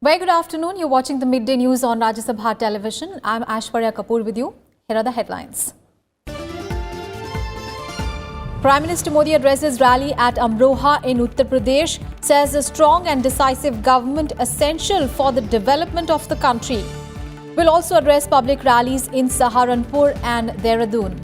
Very good afternoon. You're watching the Midday News on Rajya Sabha Television. I'm Aishwarya Kapoor with you. Here are the headlines. Prime Minister Modi addresses rally at Amroha in Uttar Pradesh, says a strong and decisive government essential for the development of the country. Will also address public rallies in Saharanpur and Dehradun.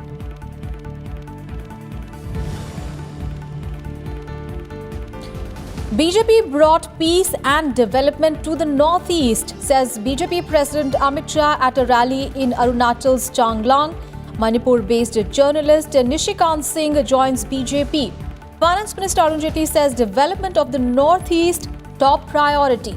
BJP brought peace and development to the northeast, says BJP President Amit Shah at a rally in Arunachal's Changlang. Manipur-based journalist Nishikant Singh joins BJP. Finance Minister Arun Jaitley says development of the northeast top priority.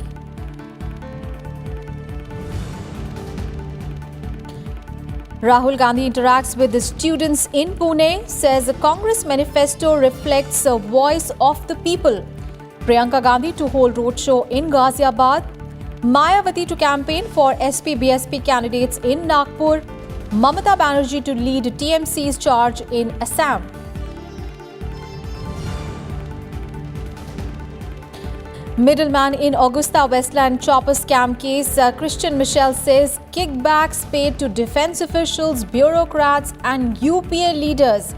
Rahul Gandhi interacts with the students in Pune, says the Congress manifesto reflects the voice of the people. Priyanka Gandhi to hold roadshow in Ghaziabad. Mayawati to campaign for SP-BSP candidates in Nagpur. Mamata Banerjee to lead TMC's charge in Assam. Middleman in Augusta Westland chopper scam case, Christian Michel says kickbacks paid to defense officials, bureaucrats and UPA leaders.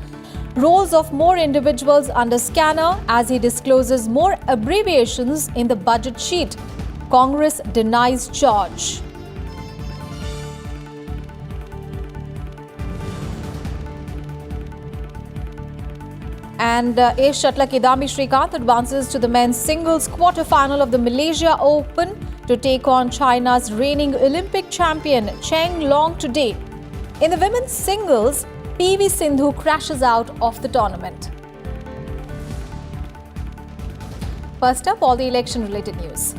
Roles of more individuals under scanner as he discloses more abbreviations in the budget sheet. Congress denies charge. And ace shuttler Kidambi Srikanth advances to the men's singles quarter-final of the Malaysia Open to take on China's reigning Olympic champion Cheng Long today. In the women's singles, PV Sindhu crashes out of the tournament. First up, all the election-related news.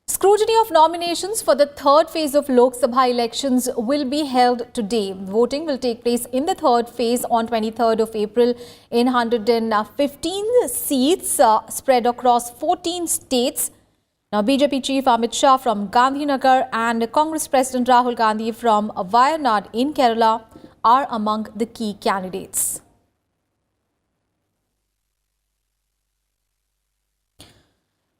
Scrutiny of nominations for the third phase of Lok Sabha elections will be held today. Voting will take place in the third phase on 23rd of April in 115 seats spread across 14 states. Now, BJP Chief Amit Shah from Gandhinagar and Congress President Rahul Gandhi from Wayanad in Kerala are among the key candidates.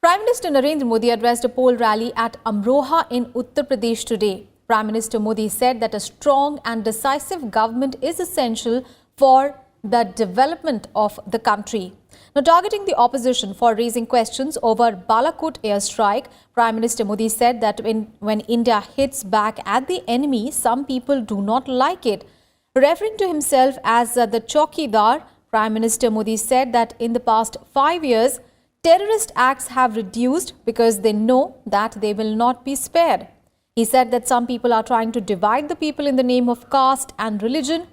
Prime Minister Narendra Modi addressed a poll rally at Amroha in Uttar Pradesh today. Prime Minister Modi said that a strong and decisive government is essential for the development of the country. Now, targeting the opposition for raising questions over Balakot airstrike, Prime Minister Modi said that when India hits back at the enemy, some people do not like it. Referring to himself as the Chokidar, Prime Minister Modi said that in the past 5 years, terrorist acts have reduced because they know that they will not be spared. He said that some people are trying to divide the people in the name of caste and religion.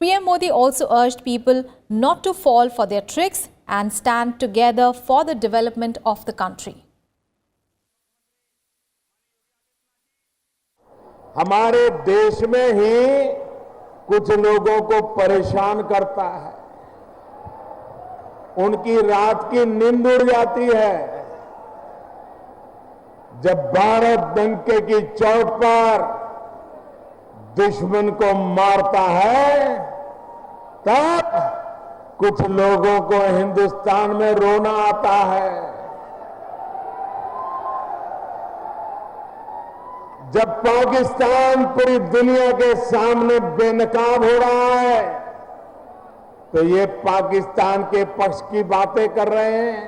PM Modi also urged people not to fall for their tricks and stand together for the development of the country. हमारे देश में ही कुछ लोगों को परेशान करता है, उनकी रात की नींद उड़ जाती है जब भारत डंके की चोट पर दुश्मन को मारता है, तब कुछ लोगों को हिंदुस्तान में रोना आता है। जब पाकिस्तान पूरी दुनिया के सामने बेनकाब हो रहा है, तो ये पाकिस्तान के पक्ष की बातें कर रहे हैं,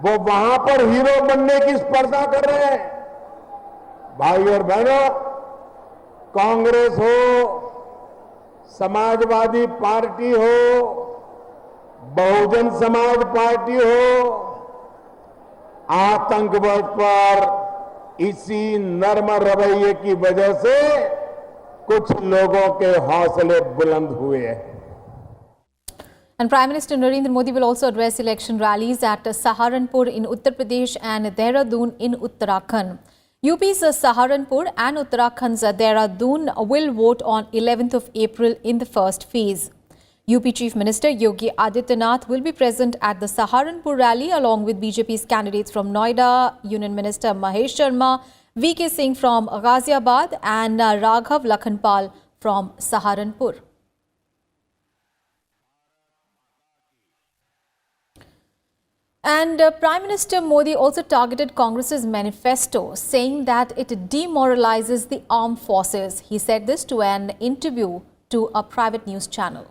वो वहां पर हीरो बनने की स्पर्धा कर रहे हैं। भाई और बहनों, कांग्रेस हो, समाजवादी पार्टी हो, बहुजन समाज पार्टी हो, आतंकवाद पर इसी नर्म रवैये की वजह से कुछ लोगों के हौसले बुलंद हुए हैं। And Prime Minister Narendra Modi will also address election rallies at Saharanpur in Uttar Pradesh and Dehradun in Uttarakhand. UP's Saharanpur and Uttarakhand's Dehradun will vote on 11th of April in the first phase. UP Chief Minister Yogi Adityanath will be present at the Saharanpur rally along with BJP's candidates from Noida, Union Minister Mahesh Sharma, VK Singh from Ghaziabad and Raghav Lakhanpal from Saharanpur. And Prime Minister Modi also targeted Congress's manifesto, saying that it demoralizes the armed forces. He said this to an interview to a private news channel.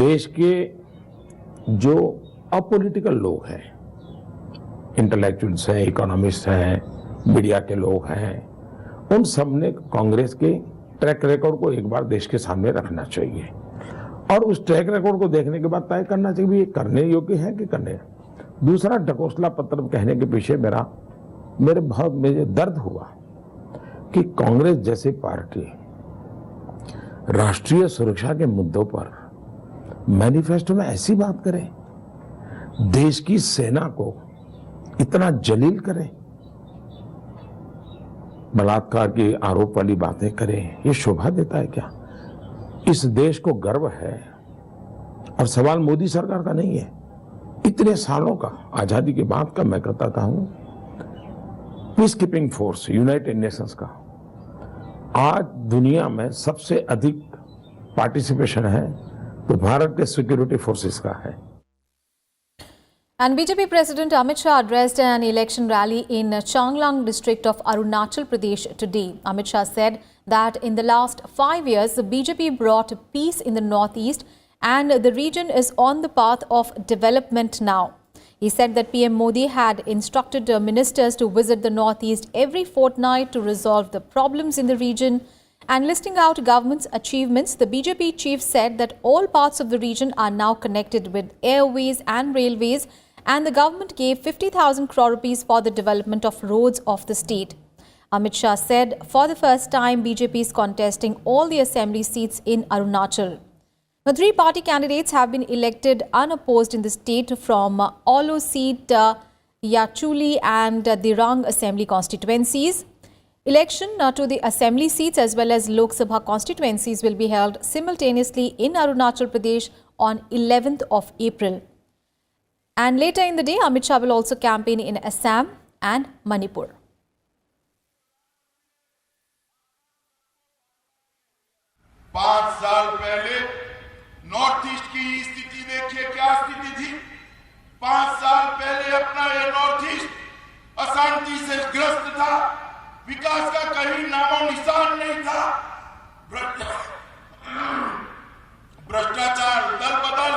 देश के जो apolitical लोग हैं, intellectuals हैं, economist हैं, media के लोग हैं, उन सब ने कांग्रेस के ट्रैक रिकॉर्ड को एक बार देश के सामने रखना चाहिए और उस ट्रैक रिकॉर्ड को देखने के बाद तय करना चाहिए भी ये करने योग्य है कि करने। दूसरा, ढकोसला पत्र कहने के पीछे मुझे दर्द हुआ कि कांग्रेस जैसी पार्टी राष्ट्रीय सुरक्षा के मुद्दों पर मैनिफेस्टो में ऐसी बात करे, देश की सेना को इतना जलील करे, बलात्कार के आरोप वाली बातें करे, ये शोभा देता है क्या? इस देश को गर्व है और सवाल मोदी सरकार का नहीं है, इतने सालों का आजादी के बाद का मैं कहता हूं peace keeping force United Nations का आज दुनिया में सबसे अधिक पार्टिसिपेशन है तो भारत के सिक्योरिटी फोर्सेस का है। And BJP President Amit Shah addressed an election rally in Changlang district of Arunachal Pradesh today. Amit Shah said that in the last 5 years, the BJP brought peace in the northeast and the region is on the path of development now. He said that PM Modi had instructed ministers to visit the northeast every fortnight to resolve the problems in the region. And listing out government's achievements, the BJP chief said that all parts of the region are now connected with airways and railways, and the government gave 50,000 crore rupees for the development of roads of the state. Amit Shah said for the first time BJP is contesting all the assembly seats in Arunachal. The three party candidates have been elected unopposed in the state from Olo seat, Yachuli and Dirang assembly constituencies. Election to the assembly seats as well as Lok Sabha constituencies will be held simultaneously in Arunachal Pradesh on 11th of April. And later in the day, Amit Shah will also campaign in Assam and Manipur. पांच साल पहले north east की स्थिति देखिए, क्या स्थिति थी। 5 साल पहले अपना ये नॉर्थ ईस्ट अशांति से ग्रस्त था, विकास का कहीं नामो निशान नहीं था। भ्रष्टाचार, दल बदल,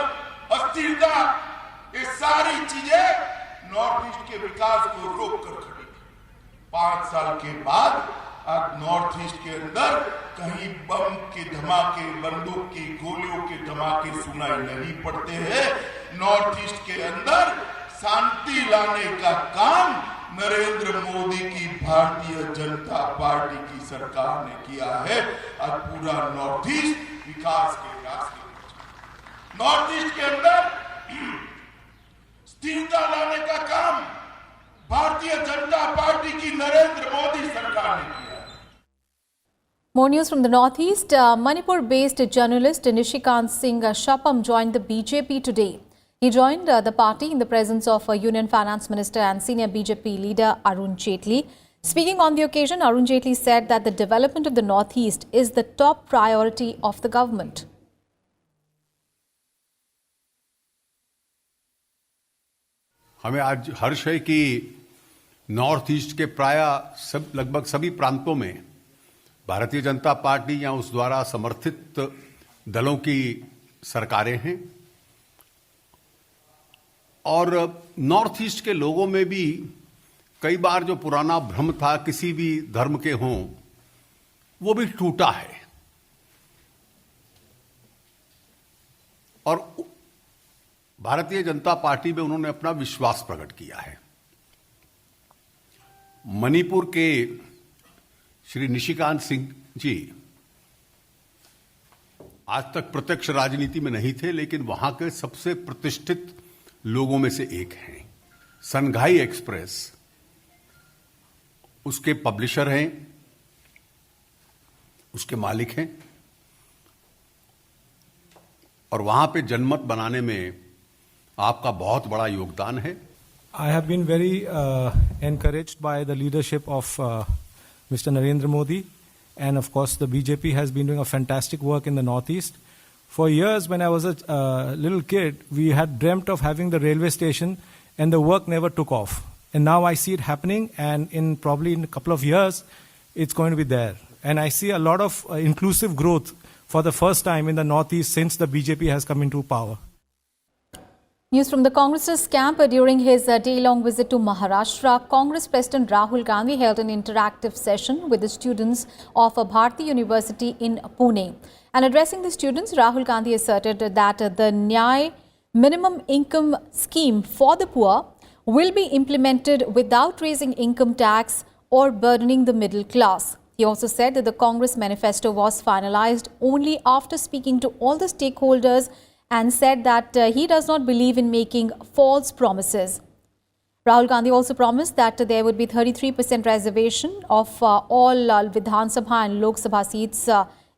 अस्थिरता, ये सारी चीजें नॉर्थ ईस्ट के विकास को रोक कर खड़ी थी। 5 साल के बाद आज नॉर्थ ईस्ट के अंदर कहीं बम के धमाके, बंदूक की गोलियों के धमाके सुनाई नहीं पड़ते हैं। नॉर्थ ईस्ट के अंदर शांति लाने का काम नरेंद्र मोदी की भारतीय जनता पार्टी की सरकार ने किया है। आज पूरा नॉर्थ ईस्ट विकास के रास्ते पर। नॉर्थ ईस्ट के अंदर स्थिरता लाने का काम भारतीय जनता पार्टी की नरेंद्र मोदी सरकार ने किया। More news from the northeast. Manipur-based journalist Nishikant Singh Shapam joined the BJP today. He joined the party in the presence of Union Finance Minister and senior BJP leader Arun Jaitley. Speaking on the occasion, Arun Jaitley said that the development of the northeast is the top priority of the government. हमें आज हर्ष है कि north east के प्राय लगभग सभी प्रांतों में भारतीय जनता पार्टी या उस द्वारा समर्थित दलों की सरकारें हैं और नॉर्थ ईस्ट के लोगों में भी कई बार जो पुराना भ्रम था किसी भी धर्म के हों वो भी टूटा है और भारतीय जनता पार्टी में उन्होंने अपना विश्वास प्रकट किया है। मणिपुर के श्री निशिकांत सिंह जी आज तक प्रत्यक्ष राजनीति में नहीं थे, लेकिन वहां के सबसे प्रतिष्ठित लोगों में से एक हैं। संघाई एक्सप्रेस उसके पब्लिशर हैं, उसके मालिक हैं और वहां पे जनमत बनाने में आपका बहुत बड़ा योगदान है। I have been very encouraged by the leadership of Mr. Narendra Modi, and of course the BJP has been doing a fantastic work in the Northeast. For years, when I was a little kid, we had dreamt of having the railway station, and the work never took off. And now I see it happening, and in probably in a couple of years, it's going to be there. And I see a lot of inclusive growth for the first time in the Northeast since the BJP has come into power. News from the Congress's camp. During his day-long visit to Maharashtra, Congress President Rahul Gandhi held an interactive session with the students of Bharati University in Pune. And addressing the students, Rahul Gandhi asserted that the Nyay minimum income scheme for the poor will be implemented without raising income tax or burdening the middle class. He also said that the Congress manifesto was finalized only after speaking to all the stakeholders, and said that he does not believe in making false promises. Rahul Gandhi also promised that there would be 33% reservation of all Vidhan Sabha and Lok Sabha seats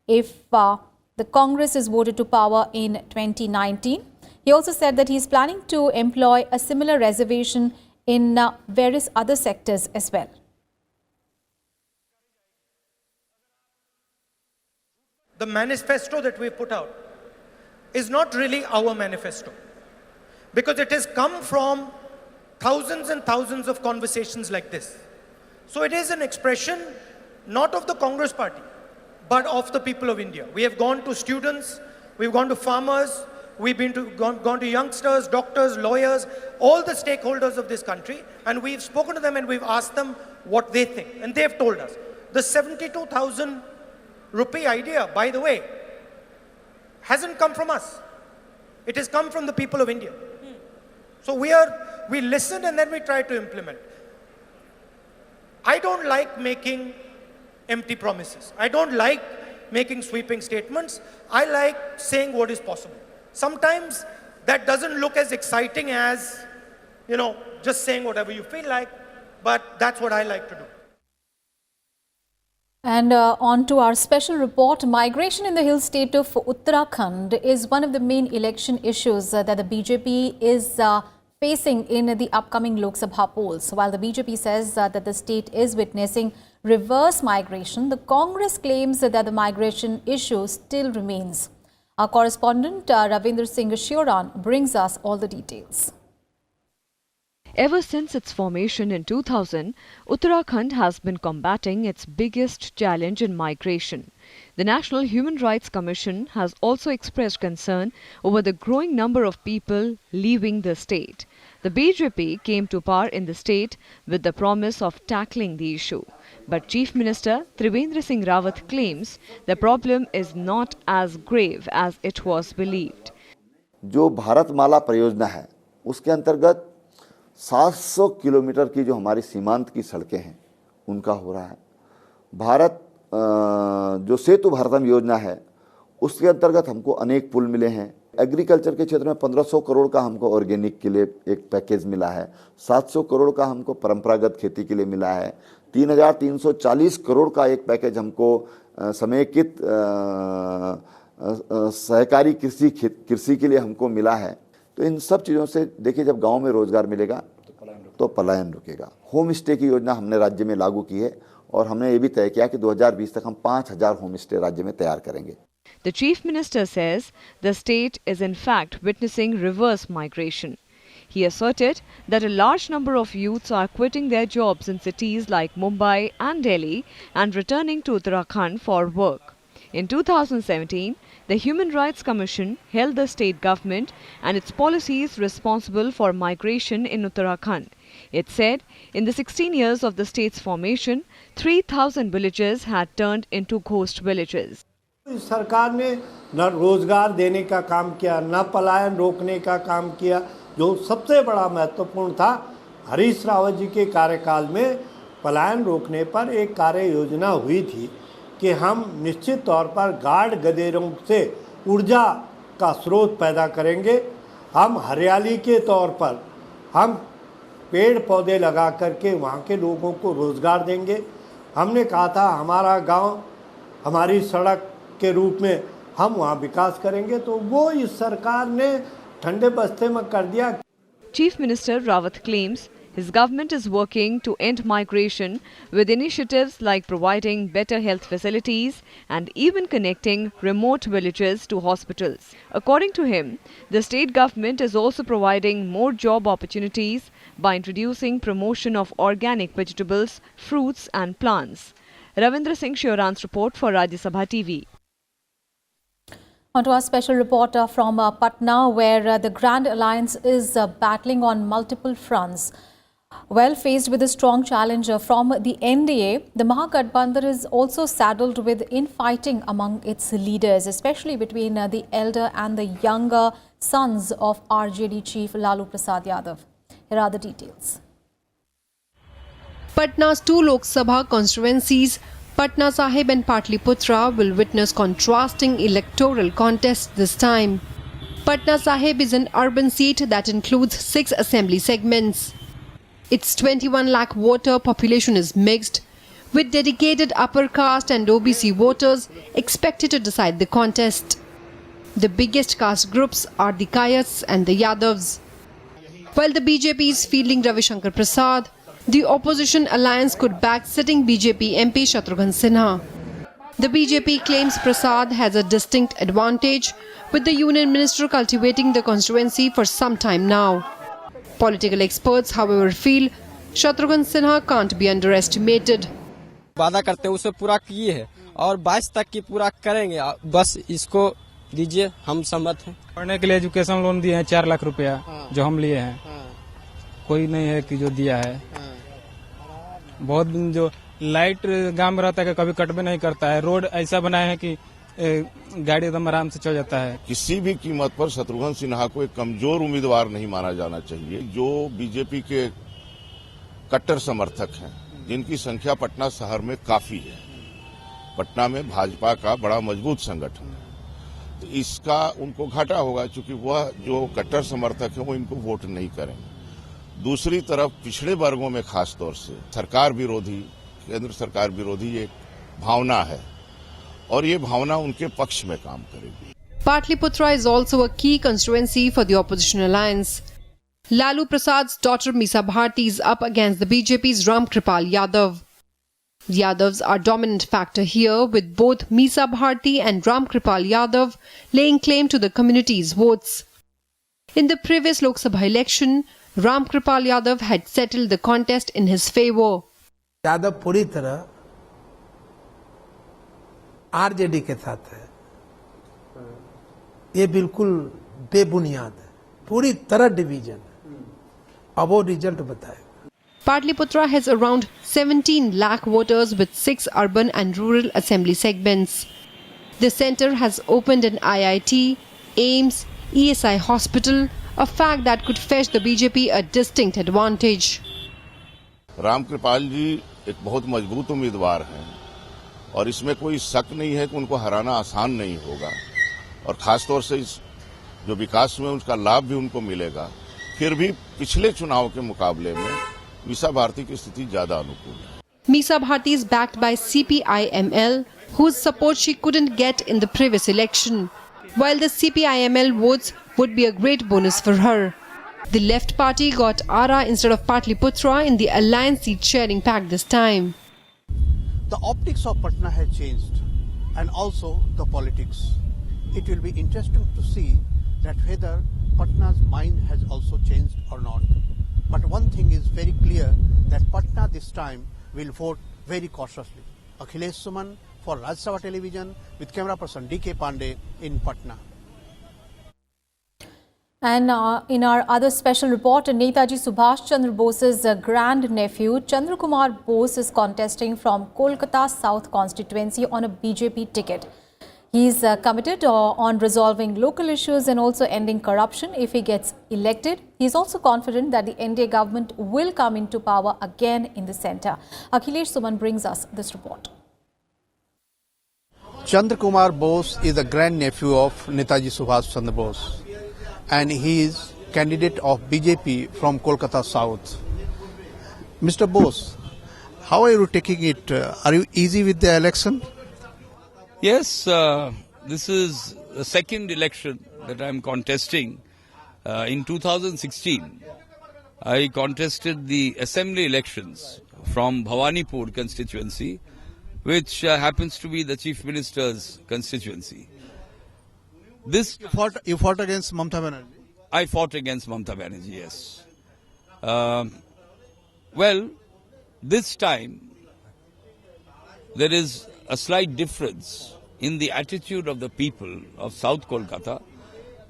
if the Congress is voted to power in 2019. He also said that he is planning to employ a similar reservation in various other sectors as well. The manifesto that we put out is not really our manifesto, because it has come from thousands and thousands of conversations like this. So it is an expression not of the Congress party, but of the people of India. We have gone to students, we've gone to farmers, we've gone to youngsters, doctors, lawyers, all the stakeholders of this country, and we've spoken to them and we've asked them what they think. And they've told us. The 72,000 rupee idea, by the way, hasn't come from us. It has come from the people of India. So we listen and then we try to implement. I don't like making empty promises. I don't like making sweeping statements. I like saying what is possible. Sometimes that doesn't look as exciting as, just saying whatever you feel like, but that's what I like to do. And on to our special report. Migration in the hill state of Uttarakhand is one of the main election issues that the BJP is facing in the upcoming Lok Sabha polls. While the BJP says that the state is witnessing reverse migration, the Congress claims that the migration issue still remains. Our correspondent Ravinder Singh Shioran brings us all the details. Ever since its formation in 2000, Uttarakhand has been combating its biggest challenge in migration. The National Human Rights Commission has also expressed concern over the growing number of people leaving the state. The BJP came to power in the state with the promise of tackling the issue. But Chief Minister Trivendra Singh Rawat claims the problem is not as grave as it was believed. जो भारतमाला परियोजना है, उसके अंतर्गत 700 kilometre की जो हमारी सीमांत की सड़कें हैं उनका हो रहा है। जो सेतु भारतम योजना है उसके अंतर्गत हमको अनेक पुल मिले हैं। एग्रीकल्चर के क्षेत्र में 1500 करोड़ का हमको ऑर्गेनिक के लिए एक पैकेज मिला है। 700 करोड़ का हमको परंपरागत खेती के लिए मिला है। 3340 करोड़ का एक पैकेज हमको समेकित सहकारी कृषि के लिए हमको मिला है। तो इन सब चीज़ों से देखिए, जब गांव में रोजगार मिलेगा तो पलायन रुकेगा। होम स्टे की योजना हमने राज्य में लागू की है और हमने ये भी तय किया कि 2020 तक हम 5000 होम स्टे राज्य में तैयार करेंगे। The Chief Minister says the state is in fact witnessing reverse migration. He asserted that a large number of youths are quitting their jobs in cities like Mumbai and Delhi and returning to Uttarakhand for work. In 2017, the Human Rights Commission held the state government and its policies responsible for migration in Uttarakhand. It said in the 16 years of the state's formation, 3,000 villages had turned into ghost villages. सरकार ने न रोजगार देने का काम किया, न पलायन रोकने का काम किया। जो सबसे बड़ा महत्वपूर्ण था, हरीश रावत जी के कार्यकाल में पलायन रोकने पर एक कार्य योजना हुई थी कि हम निश्चित तौर पर गार्ड गदेरों से ऊर्जा का स्रोत पैदा करेंगे। हम हरियाली के तौर पर हम पेड़ पौधे लगा करके वहाँ के लोगों को रोज़गार देंगे। हमने कहा था हमारा गांव हमारी सड़क के रूप में हम वहाँ विकास करेंगे, तो वो इस सरकार ने ठंडे बस्ते में कर दिया। Chief Minister Rawat claims His government is working to end migration with initiatives like providing better health facilities and even connecting remote villages to hospitals. According to him, the state government is also providing more job opportunities by introducing promotion of organic vegetables, fruits and plants. Ravindra Singh Shioran's report for Rajya Sabha TV. On to our special reporter from Patna, where the Grand Alliance is battling on multiple fronts. Well, faced with a strong challenge from the NDA, the Mahagathbandhan is also saddled with infighting among its leaders, especially between the elder and the younger sons of RJD chief Lalu Prasad Yadav. Here are the details. Patna's two Lok Sabha constituencies, Patna Sahib and Patliputra, will witness contrasting electoral contests this time. Patna Sahib is an urban seat that includes 6 assembly segments. Its 21 lakh voter population is mixed, with dedicated upper caste and OBC voters expected to decide the contest. The biggest caste groups are the Kayats and the Yadavs. While the BJP is fielding Ravi Shankar Prasad, the opposition alliance could back sitting BJP MP Shatrughan Sinha. The BJP claims Prasad has a distinct advantage, with the union minister cultivating the constituency for some time now. Political experts, however, feel Shatrughan Sinha can't be underestimated. वादा करते हैं उसे पूरा किए हैं और 22 तक की पूरा करेंगे, बस इसको दीजिए, हम सहमत हैं। पढ़ने के लिए एजुकेशन लोन दिए हैं 4 लाख रुपया, जो हम लिए हैं, कोई नहीं है कि जो दिया है। बहुत दिन जो लाइट गांव में रहता है कभी कट भी नहीं करता है, रोड ऐसा बनाए हैं कि गाड़ी एकदम आराम से चल जाता है। किसी भी कीमत पर शत्रुघ्न सिन्हा को एक कमजोर उम्मीदवार नहीं माना जाना चाहिए। जो बीजेपी के कट्टर समर्थक हैं, जिनकी संख्या पटना शहर में काफी है, पटना में भाजपा का बड़ा मजबूत संगठन है, तो इसका उनको घाटा होगा, क्योंकि वह जो कट्टर समर्थक हैं वो इनको वोट नहीं करेंगे। दूसरी तरफ पिछड़े वर्गों में खासतौर से सरकार विरोधी, केंद्र सरकार विरोधी एक भावना है और ये भावना उनके पक्ष में काम करेगी। Patliputra is also a key constituency for the opposition alliance. Lalu Prasad's daughter Misa Bharti is up against the BJP's Ram Kripal Yadav. The Yadavs are dominant factor here, with both Misa Bharti and Ram Kripal Yadav laying claim to the community's votes. In the previous Lok Sabha election, Ram Kripal Yadav had settled the contest in his favor. Yadav पूरी तरह RJD के साथ है, ये बिल्कुल बेबुनियाद है, पूरी तरह डिवीजन है। अब वो रिजल्ट बताएगा। Patliputra has around 17 lakh voters with 6 urban and rural assembly segments. The centre has opened an IIT, AIIMS, ESI hospital, a fact that could fetch the BJP a distinct advantage. Ram Kripal जी एक बहुत मजबूत उम्मीदवार हैं और इसमें कोई शक नहीं है कि उनको हराना आसान नहीं होगा, और खासतौर से इस जो विकास में उसका लाभ भी उनको मिलेगा। फिर भी पिछले चुनाव के मुकाबले में मीसा भारती की स्थिति ज्यादा अनुकूल है। Misa Bharti is backed by CPIML, whose support she couldn't get in the previous election, while the CPIML votes would be a great bonus for her. The left party got Ara instead of Patliputra in the alliance seat sharing pact this time. The optics of Patna has changed, and also the politics. It will be interesting to see that whether Patna's mind has also changed or not. But one thing is very clear, that Patna this time will vote very cautiously. Akhilesh Suman for Rajya Sabha Television with camera person D.K. Pandey in Patna. And in our other special report, Netaji Subhash Chandra Bose's grand-nephew Chandra Kumar Bose is contesting from Kolkata South constituency on a BJP ticket. He is committed on resolving local issues and also ending corruption if he gets elected. He is also confident that the NDA government will come into power again in the centre. Akhilesh Suman brings us this report. Chandra Kumar Bose is the grand-nephew of Netaji Subhash Chandra Bose, and he is candidate of BJP from Kolkata South. Mr. Bose, how are you taking it? Are you easy with the election? Yes, this is the second election that I am contesting. In 2016, I contested the assembly elections from Bhawanipur constituency, which happens to be the Chief Minister's constituency. You fought against Mamata Banerjee? I fought against Mamata Banerjee, yes. Well, this time there is a slight difference in the attitude of the people of South Kolkata,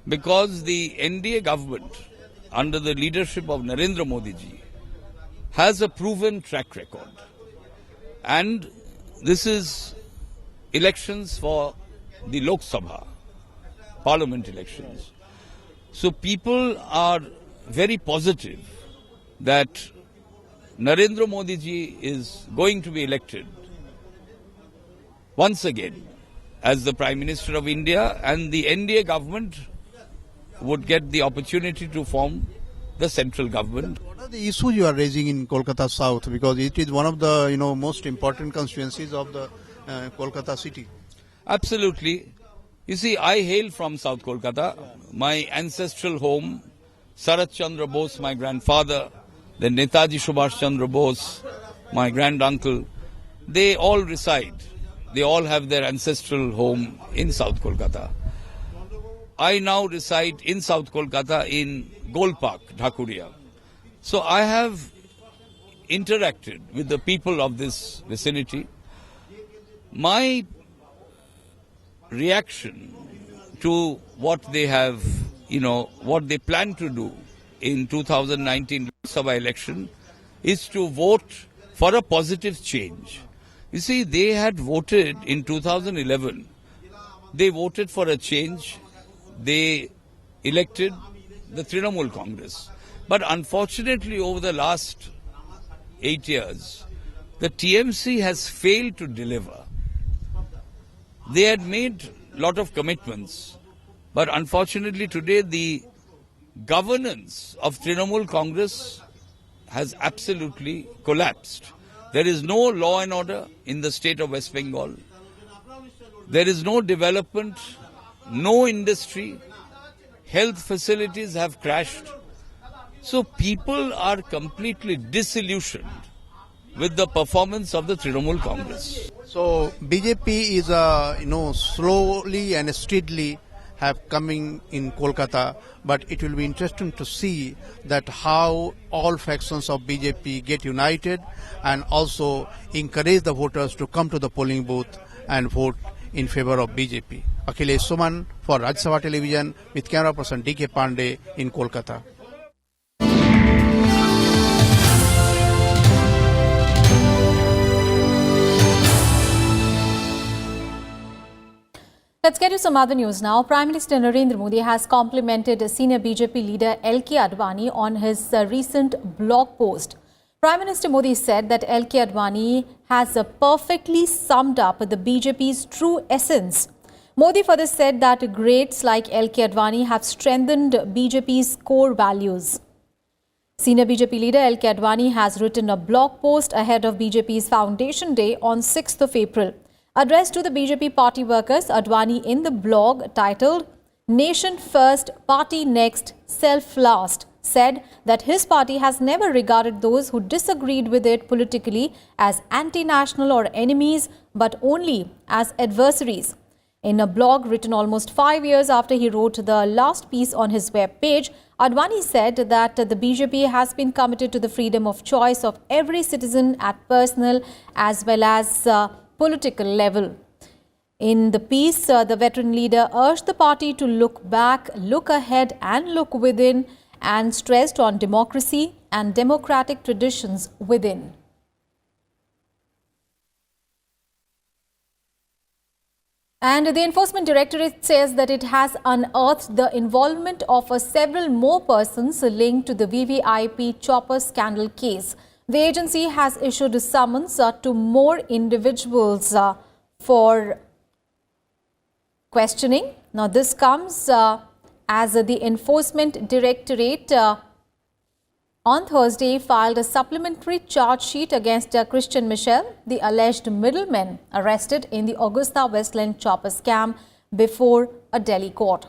because the NDA government under the leadership of Narendra Modi ji has a proven track record. And this is elections for the Lok Sabha, parliament elections. So people are very positive that Narendra Modi ji is going to be elected once again as the Prime Minister of India, and the NDA government would get the opportunity to form the central government. What are the issues you are raising in Kolkata South? Because it is one of the most important constituencies of the Kolkata city. Absolutely. You see, I hail from South Kolkata. My ancestral home, Sarat Chandra Bose, my grandfather, then Netaji Subhash Chandra Bose, my granduncle, they all reside. They all have their ancestral home in South Kolkata. I now reside in South Kolkata in Golpark, Dhakuria. So I have interacted with the people of this vicinity. My reaction to what they have, what they plan to do in 2019 Lok Sabha election is to vote for a positive change. You see, they had voted in 2011. They voted for a change. They elected the Trinamool Congress. But unfortunately, over the last 8 years, the TMC has failed to deliver. They had made a lot of commitments, but unfortunately today the governance of Trinamool Congress has absolutely collapsed. There is no law and order in the state of West Bengal. There is no development, no industry. Health facilities have crashed. So people are completely disillusioned with the performance of the Trinamool Congress. So BJP is slowly and steadily have coming in Kolkata, but it will be interesting to see that how all factions of BJP get united and also encourage the voters to come to the polling booth and vote in favor of BJP. Akhilesh Suman for Rajya Sabha Television with camera person DK Pandey in Kolkata. Let's get to some other news now. Prime Minister Narendra Modi has complimented senior BJP leader L.K. Advani on his recent blog post. Prime Minister Modi said that L.K. Advani has perfectly summed up the BJP's true essence. Modi further said that greats like L.K. Advani have strengthened BJP's core values. Senior BJP leader L.K. Advani has written a blog post ahead of BJP's Foundation Day on 6th of April. Addressed to the BJP party workers, Advani in the blog titled Nation First, Party Next, Self Last said that his party has never regarded those who disagreed with it politically as anti-national or enemies, but only as adversaries. In a blog written almost 5 years after he wrote the last piece on his web page, Advani said that the BJP has been committed to the freedom of choice of every citizen at personal as well as political level. In the piece, the veteran leader urged the party to look back, look ahead and look within, and stressed on democracy and democratic traditions within. And the Enforcement Directorate says that it has unearthed the involvement of several more persons linked to the VVIP chopper scandal case. The agency has issued a summons to more individuals for questioning. Now, this comes as the Enforcement Directorate on Thursday filed a supplementary charge sheet against Christian Michel, the alleged middleman arrested in the Augusta Westland chopper scam, before a Delhi court.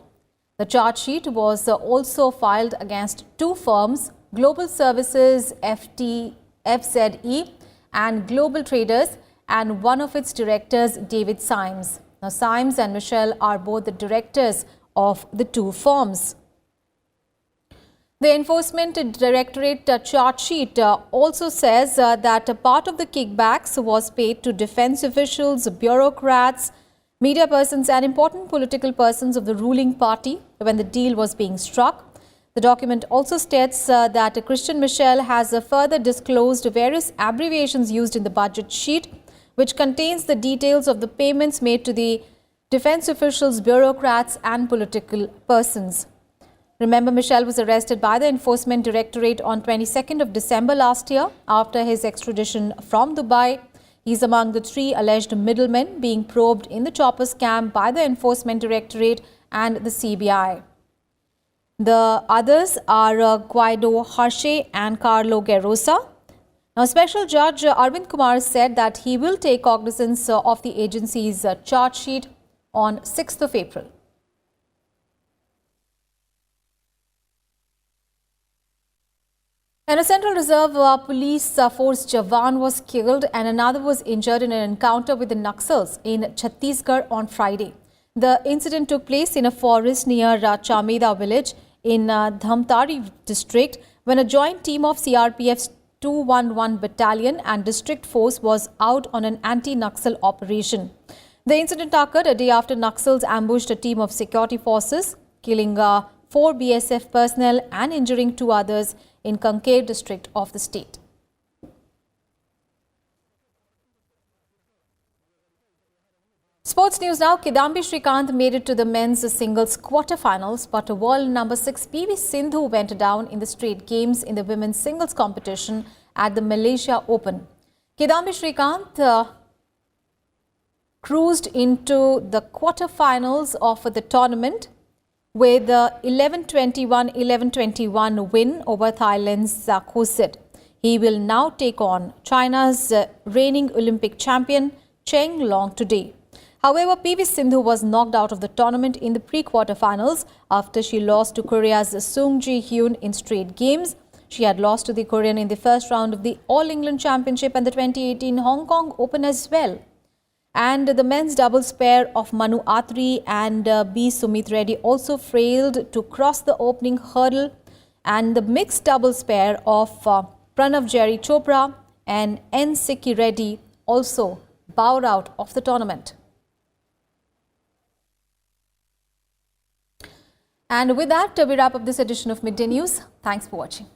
The charge sheet was also filed against two firms, Global Services FZE and Global Traders, and one of its directors, David Symes. Now, Symes and Michel are both the directors of the two firms. The Enforcement Directorate charge sheet also says that a part of the kickbacks was paid to defense officials, bureaucrats, media persons and important political persons of the ruling party when the deal was being struck. The document also states that Christian Michel has further disclosed various abbreviations used in the budget sheet, which contains the details of the payments made to the defense officials, bureaucrats and political persons. Remember, Michel was arrested by the Enforcement Directorate on 22nd of December last year after his extradition from Dubai. He is among the 3 alleged middlemen being probed in the chopper scam by the Enforcement Directorate and the CBI. The others are Guido Harshe and Carlo Gerosa. Now, Special Judge Arvind Kumar said that he will take cognizance of the agency's charge sheet on 6th of April. And a Central Reserve Police Force Jawan was killed and another was injured in an encounter with the Naxals in Chhattisgarh on Friday. The incident took place in a forest near Chameda village in Dhamtari district when a joint team of CRPF's 211 Battalion and District Force was out on an anti-Naxal operation. The incident occurred a day after Naxals ambushed a team of security forces, killing 4 BSF personnel and injuring 2 others in Kanker district of the state. Sports news now. Kidambi Srikanth made it to the men's singles quarterfinals, but world number 6 PV Sindhu went down in the straight games in the women's singles competition at the Malaysia Open. Kidambi Srikanth cruised into the quarterfinals of the tournament with the 11-21 win over Thailand's Kosit. He will now take on China's reigning Olympic champion Cheng Long today. However, PV Sindhu was knocked out of the tournament in the pre-quarterfinals after she lost to Korea's Sung Ji Hyun in straight games. She had lost to the Korean in the first round of the All England Championship and the 2018 Hong Kong Open as well. And the men's doubles pair of Manu Atri and B. Sumit Reddy also failed to cross the opening hurdle. And the mixed doubles pair of Pranav Jerry Chopra and N. Sikki Reddy also bowed out of the tournament. And with that, we wrap up this edition of Midday News. Thanks for watching.